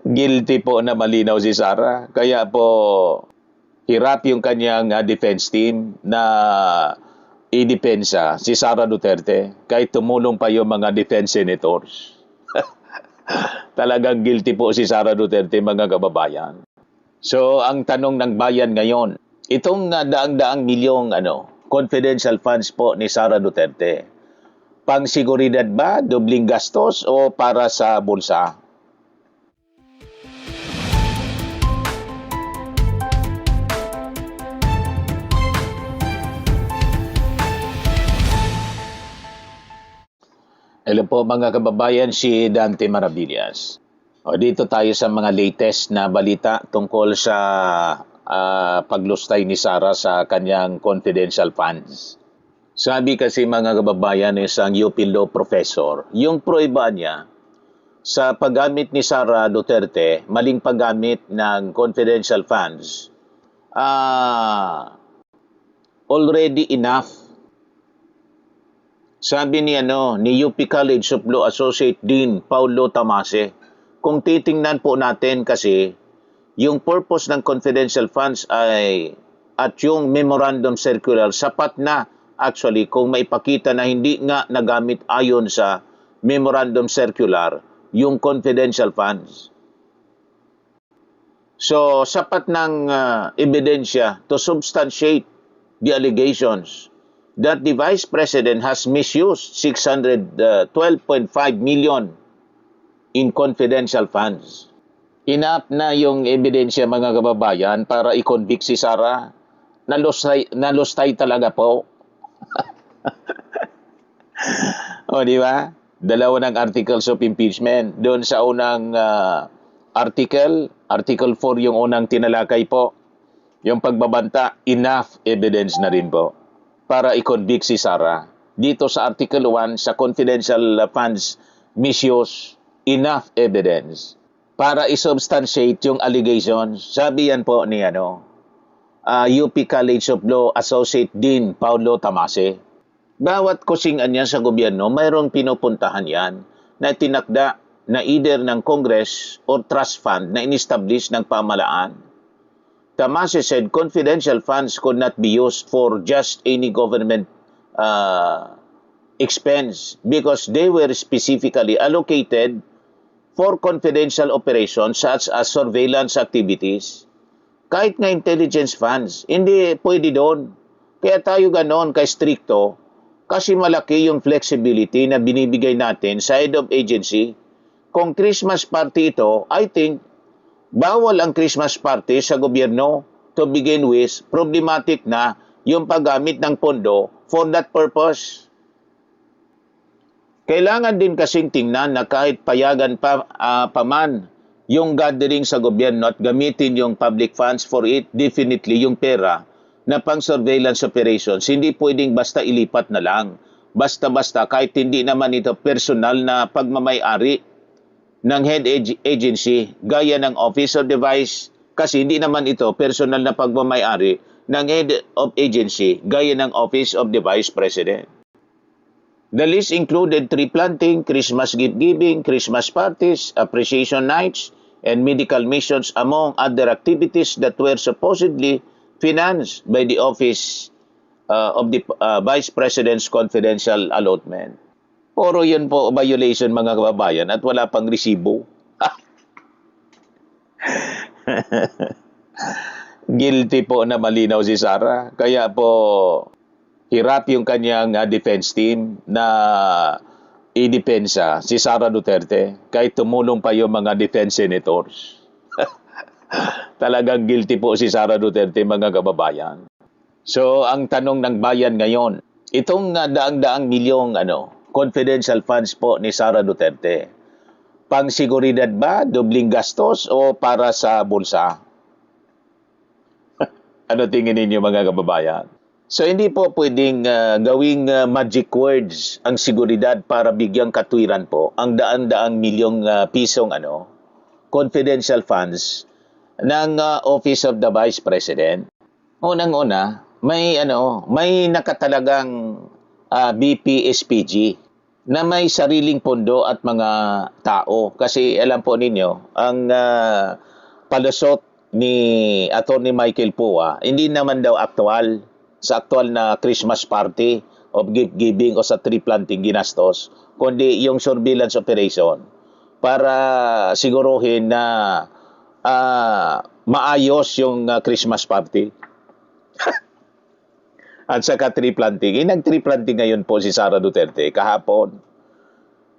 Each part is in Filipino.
Guilty po na malinaw si Sara. Kaya po hirap yung kanyang defense team na idepensa si Sara Duterte kahit tumulong pa yung mga defense senators. Talagang guilty po si Sara Duterte, mga kababayan. So ang tanong ng bayan ngayon, itong daang-daang milyong confidential funds po ni Sara Duterte, pang-seguridad ba, dobling gastos o para sa bulsa? Hello po mga kababayan, si Dante Maravillas. Dito tayo sa mga latest na balita tungkol sa paglustay ni Sara sa kanyang confidential funds. Sabi kasi mga kababayan isang UP Law professor, yung prueba niya sa paggamit ni Sara Duterte, maling paggamit ng confidential funds, already enough. Sabi ni UP College of Law Associate Dean Paulo Tamase, kung titingnan po natin kasi yung purpose ng confidential funds ay at yung memorandum circular sapat na actually kung maipakita na hindi nga nagamit ayon sa memorandum circular yung confidential funds. So sapat ng ebidensya to substantiate the allegations that the Vice President has misused 612.5 million in confidential funds. Enough na yung ebidensya mga kababayan para i-convict si Sara. Nalustay talaga po. Di ba? Dalawa ng articles of impeachment. Doon sa unang Article 4 yung unang tinalakay po. Yung pagbabanta, enough evidence na rin po para i-convict si Sara. Dito sa Article 1, sa confidential funds misuse, enough evidence para i-substantiate yung allegations. Sabi yan po ni UP College of Law Associate Dean Paulo Tamase. Bawat kusingan niya sa gobyerno, mayroong pinupuntahan yan na tinakda na either ng Congress or trust fund na in-establish ng pamalaan. Tamase said confidential funds could not be used for just any government expense because they were specifically allocated for confidential operations such as surveillance activities. Kahit nga intelligence funds, hindi pwede doon. Kaya tayo ganon ka-stricto kasi malaki yung flexibility na binibigay natin sa head of agency. Kung Christmas party ito, I think bawal ang Christmas party sa gobyerno to begin with, problematic na yung paggamit ng pondo for that purpose. Kailangan din kasing tingnan na kahit payagan paman yung gathering sa gobyerno at gamitin yung public funds for it, definitely yung pera na pang surveillance operations, hindi pwedeng basta ilipat na lang. Basta-basta kahit hindi naman ito personal na pagmamay-ari ng head agency gaya ng Office of the Vice, kasi hindi naman ito personal na pagmamay-ari ng head of agency gaya ng Office of the Vice President. The list included tree planting, Christmas gift giving, Christmas parties, appreciation nights, and medical missions among other activities that were supposedly financed by the Office of the Vice President's confidential allotment. Puro yun po violation mga kababayan at wala pang resibo. Guilty po na malinaw si Sara. Kaya po hirap yung kanyang defense team na idepensa si Sara Duterte kahit tumulong pa yung mga defense senators. Talagang guilty po si Sara Duterte mga kababayan. So ang tanong ng bayan ngayon, itong daang-daang milyong confidential funds po ni Sara Duterte, pang-seguridad ba, dobling gastos o para sa bulsa? Ano tingin ninyo mga kababayan? So hindi po pwedeng gawing magic words ang seguridad para bigyang katwiran po ang daan-daang milyong pisong confidential funds ng Office of the Vice President. Unang-una, may nakatalagang BPSPG na may sariling pondo at mga tao. Kasi alam po ninyo, ang palusot ni Attorney Michael Pua, hindi naman daw aktual sa aktual na Christmas party of gift giving o sa tree planting ginastos, kundi yung surveillance operation para siguruhin na maayos yung Christmas party at saka tree planting. Nag-tree planting ngayon po si Sara Duterte kahapon.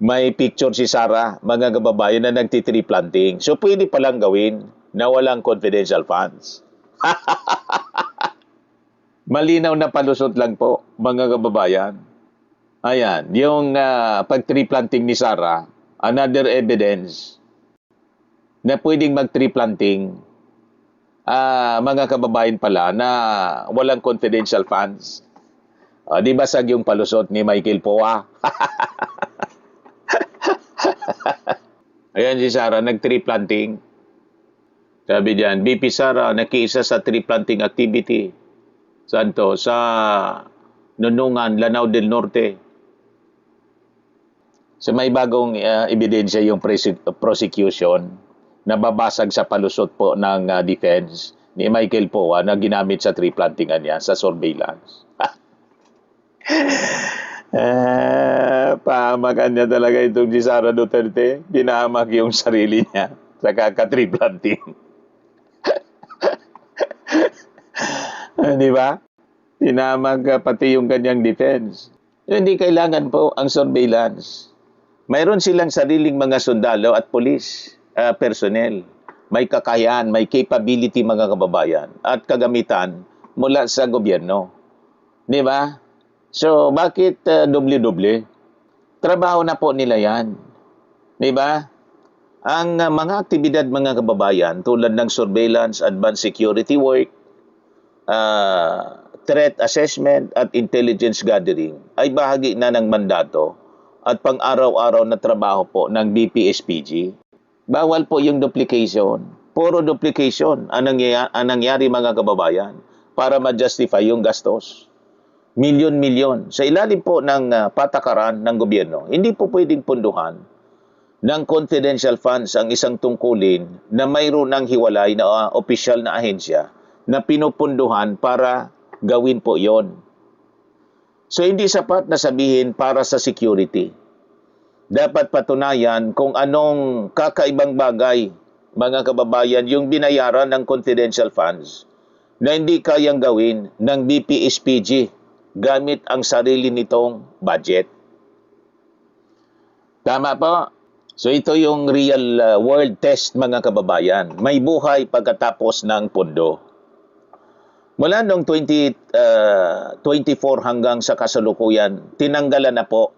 May picture si Sara, mga kababayan na nagti-tree planting. So pwede palang gawin na walang confidential funds. Malinaw na palusot lang po, mga kababayan. Ayan, yung pag-tree planting ni Sara, another evidence na pwedeng mag-tree planting mga kababayan pala na walang confidential funds. Di basag yung palusot ni Michael Poa? Ayan si Sara, nag-tree planting. Sabi diyan, BP Sara, nakiisa sa tree planting activity. Saan to? Sa Nunungan, Lanao del Norte. So may bagong ebidensya yung prosecution na babasag sa palusot po ng defense ni Michael Poa na ginamit sa tree plantingan niya sa surveillance. Pahamakan niya talaga itong si Sara Duterte. Pinahamak yung sarili niya sa kaka-tree planting. Di ba? Pinahamak pati yung kanyang defense. So, hindi kailangan po ang surveillance. Mayroon silang sariling mga sundalo at police personnel. May kakayahan, may capability mga kababayan at kagamitan mula sa gobyerno. Di ba? So, bakit doble-doble? Trabaho na po nila yan. Di ba? Ang mga aktibidad mga kababayan tulad ng surveillance, advanced security work, threat assessment at intelligence gathering ay bahagi na ng mandato at pang-araw-araw na trabaho po ng BPSPG. Bawal po yung duplication. Puro duplication ang nangyari mga kababayan para ma-justify yung gastos. Milyon-milyon. Sa ilalim po ng patakaran ng gobyerno, hindi po pwedeng punduhan ng confidential funds ang isang tungkulin na mayroon ng hiwalay na opisyal na ahensya na pinupunduhan para gawin po yon. So hindi sapat na sabihin para sa security. Dapat patunayan kung anong kakaibang bagay, mga kababayan, yung binayaran ng confidential funds na hindi kayang gawin ng BPSPG gamit ang sarili nitong budget. Tama po? So ito yung real world test mga kababayan. May buhay pagkatapos ng pondo. Mula noong 2024 hanggang sa kasalukuyan, tinanggalan na po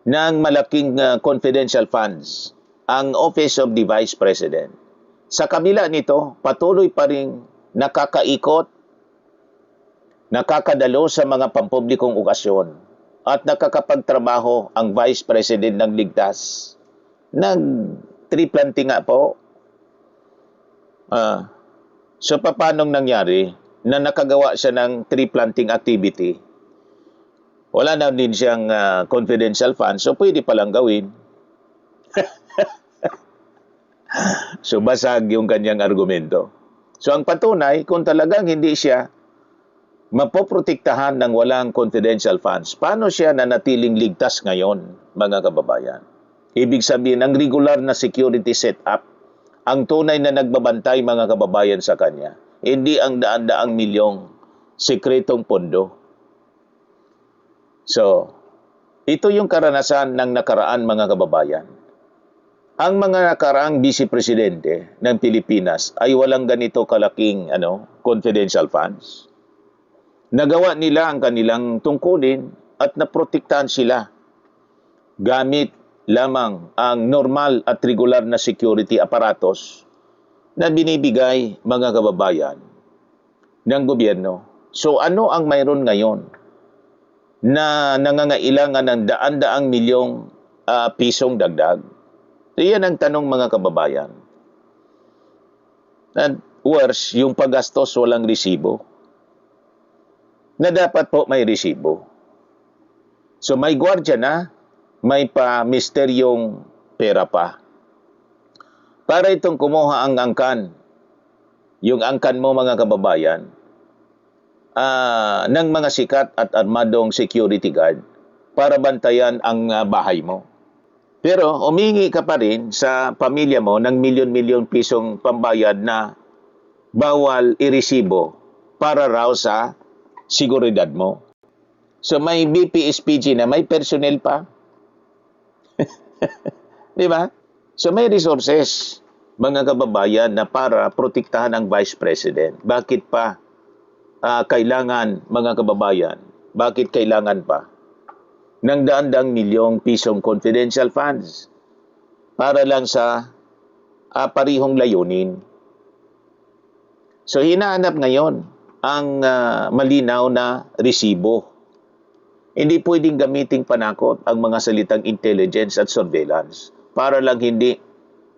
ng malaking confidential funds ang Office of the Vice President. Sa kabila nito, patuloy pa rin nakakaikot, nakakadalo sa mga pampublikong okasyon at nakakapagtrabaho ang Vice President ng ligtas. Nag-tree planting nga po. So, paanong nangyari na nakagawa siya ng tree planting activity? Wala na din siyang confidential fund, so pwede palang gawin. So, basag yung kanyang argumento. So, ang patunay, kung talagang hindi siya mapoprotektahan ng walang confidential funds, paano siya nanatiling ligtas ngayon, mga kababayan? Ibig sabihin, ang regular na security setup, ang tunay na nagbabantay mga kababayan sa kanya, hindi ang daan-daang milyong sekretong pondo. So, ito yung karanasan ng nakaraan mga kababayan. Ang mga nakaraang vice-presidente ng Pilipinas ay walang ganito kalaking confidential funds. Nagawa nila ang kanilang tungkulin at naprotektahan sila gamit lamang ang normal at regular na security apparatus na binibigay mga kababayan ng gobyerno. So ano ang mayroon ngayon na nangangailangan ng daan-daang milyong pisong dagdag? So yan ang tanong mga kababayan. And worse, yung paggastos walang resibo. Na dapat po may resibo. So may gwardiya na may pa-misteryong pera pa. Para itong kumuha ang angkan, yung angkan mo mga kababayan, ng mga sikat at armadong security guard para bantayan ang bahay mo. Pero humingi ka pa rin sa pamilya mo ng milyon-milyon pisong pambayad na bawal iresibo para raw sa seguridad mo. So may BPSPG na may personnel pa. Di ba? So may resources, mga kababayan, na para protektahan ang Vice President. Bakit pa kailangan, mga kababayan, bakit kailangan pa ng daan-daang milyong pisong confidential funds para lang sa parihong layunin? So hinahanap ngayon ang malinaw na resibo. Hindi pwedeng gamiting panakot ang mga salitang intelligence at surveillance para lang hindi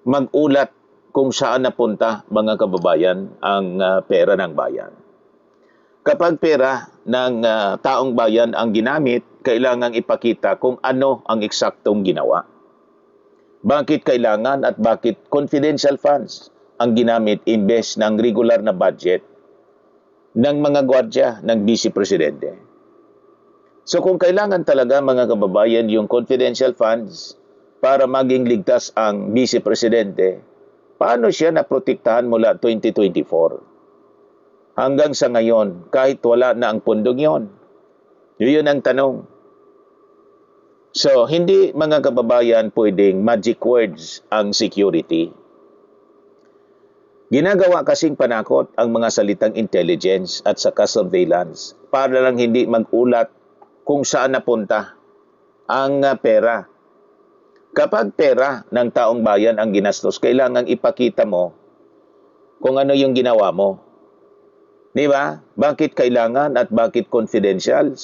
mag-ulat kung saan napunta, mga kababayan, ang pera ng bayan. Kapag pera ng taong bayan ang ginamit, kailangang ipakita kung ano ang eksaktong ginawa. Bakit kailangan at bakit confidential funds ang ginamit imbes ng regular na budget ng mga gwardya ng Vice Presidente. So kung kailangan talaga, mga kababayan, yung confidential funds para maging ligtas ang Vice Presidente, paano siya naprotektahan mula 2024? Hanggang sa ngayon, kahit wala na ang pundong yon. Yun ang tanong. So, hindi, mga kababayan, pwedeng magic words ang security. Ginagawa kasing panakot ang mga salitang intelligence at saka surveillance para lang hindi mag-ulat kung saan napunta ang pera. Kapag pera ng taong bayan ang ginastos, kailangang ipakita mo kung ano yung ginawa mo. Di ba? Bakit kailangan at bakit confidential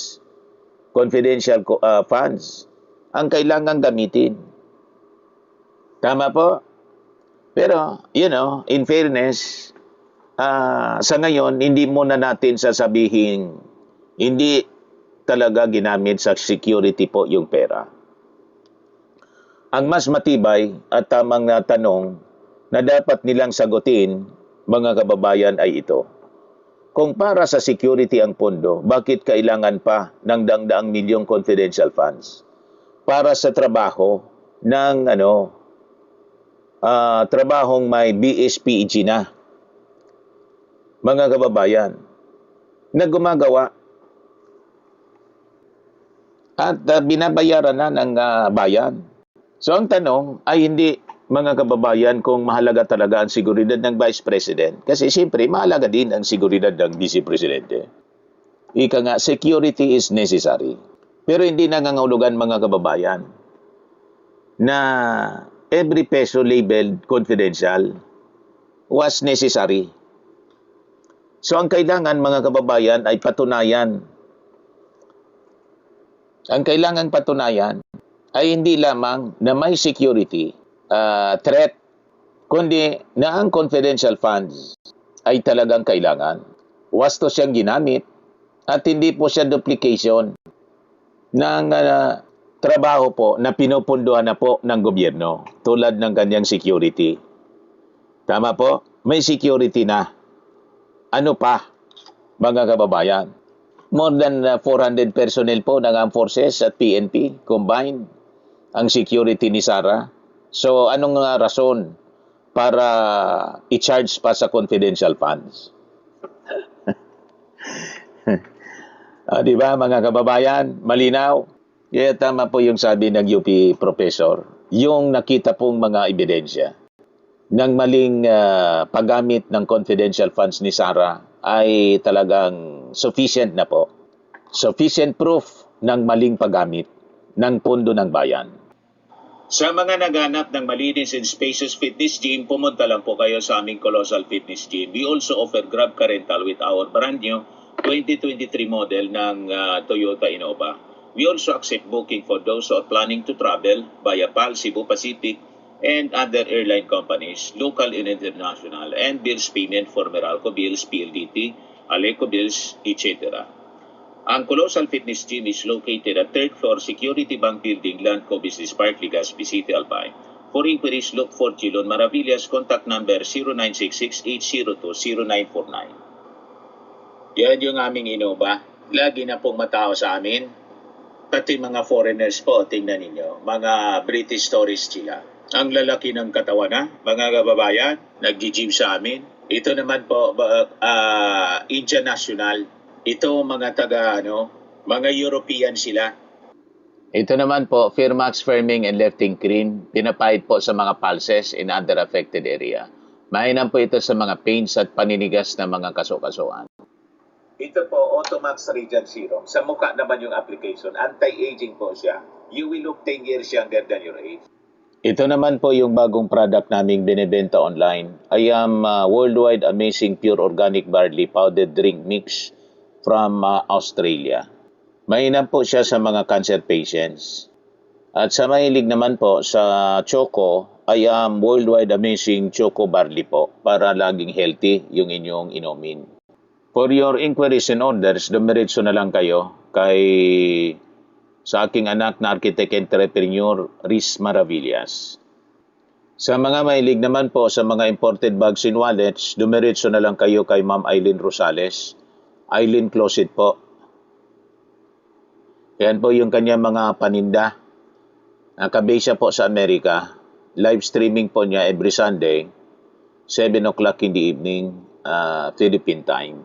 funds ang kailangan gamitin? Tama po? Pero, in fairness, sa ngayon, hindi muna natin sasabihin, hindi talaga ginamit sa security po yung pera. Ang mas matibay at tamang tanong na dapat nilang sagutin, mga kababayan, ay ito. Kung para sa security ang pondo, bakit kailangan pa ng dang-daang milyong confidential funds? Para sa trabaho ng trabahong may BSPG na, mga kababayan, na gumagawa at binabayaran na ng bayan. So ang tanong ay hindi, mga kababayan, kung mahalaga talaga ang seguridad ng Vice President. Kasi siyempre, mahalaga din ang seguridad ng Vice Presidente. Ika nga, security is necessary. Pero hindi nangangahulugan, mga kababayan, na every peso labeled confidential was necessary. So ang kailangan, mga kababayan, ay patunayan. Ang kailangan patunayan ay hindi lamang na may security threat, kundi na ang confidential funds ay talagang kailangan. Wasto siyang ginamit at hindi po siya duplication ng trabaho po na pinupunduhan na po ng gobyerno tulad ng kanyang security. Tama po? May security na. Ano pa, mga kababayan? More than 400 personnel po ng Armed Forces at PNP combined ang security ni Sara. So, anong rason para i-charge pa sa confidential funds? Di ba, mga kababayan? Malinaw? Kaya tama po yung sabi ng UP professor. Yung nakita pong mga ebidensya ng maling paggamit ng confidential funds ni Sara ay talagang sufficient na po. Sufficient proof ng maling paggamit ng pondo ng bayan. Sa mga naghanap ng malinis and spacious fitness gym, pumunta lang po kayo sa aming Colossal Fitness Gym. We also offer Grab Car Rental with our brand new 2023 model ng Toyota Innova. We also accept booking for those who are planning to travel via PAL, Cebu Pacific, and other airline companies, local and international, and bills payment for Meralco Bills, PLDT, Aleco Bills, etc. Ang Colossal Fitness Gym is located at 3rd floor Security Bank Building, Landco Business Park, Legazpi City, Albay. For inquiries, look for Chilon Maravillas. Contact number 0966-802-0949. Yan yung aming Innova. Lagi na pong matao sa amin. Pati mga foreigners po, tingnan ninyo. Mga British tourists sila. Ang lalaki ng katawan na, mga kababayan, nag-gym sa amin. Ito naman po, Indian National. Ito mga mga European sila. Ito naman po, Firmax Firming and Lifting Cream. Pinapahid po sa mga pulses in other affected area. Mainam po ito sa mga pains at paninigas na mga kaso-kasuan. Ito po, Automax Radiant Serum. Sa mukha naman yung application. Anti-aging po siya. You will look 10 years younger than your age. Ito naman po yung bagong product naming binibenta online. I am Worldwide Amazing Pure Organic Barley Powdered Drink Mix from Australia. Mainam po siya sa mga cancer patients. At sa mahilig naman po sa choco, I am Worldwide Amazing Choco Barley po para laging healthy yung inyong inumin. For your inquiries and orders, dumiretso na lang kayo sa aking anak na architect entrepreneur, Riz Maravillas. Sa mga mahilig naman po sa mga imported bags and wallets, dumiretso na lang kayo kay Ma'am Eileen Rosales. Eileen Closet po. Yan po yung kanya mga paninda. Nakabase siya po sa Amerika. Live streaming po niya every Sunday, 7 o'clock in the evening, Philippine time.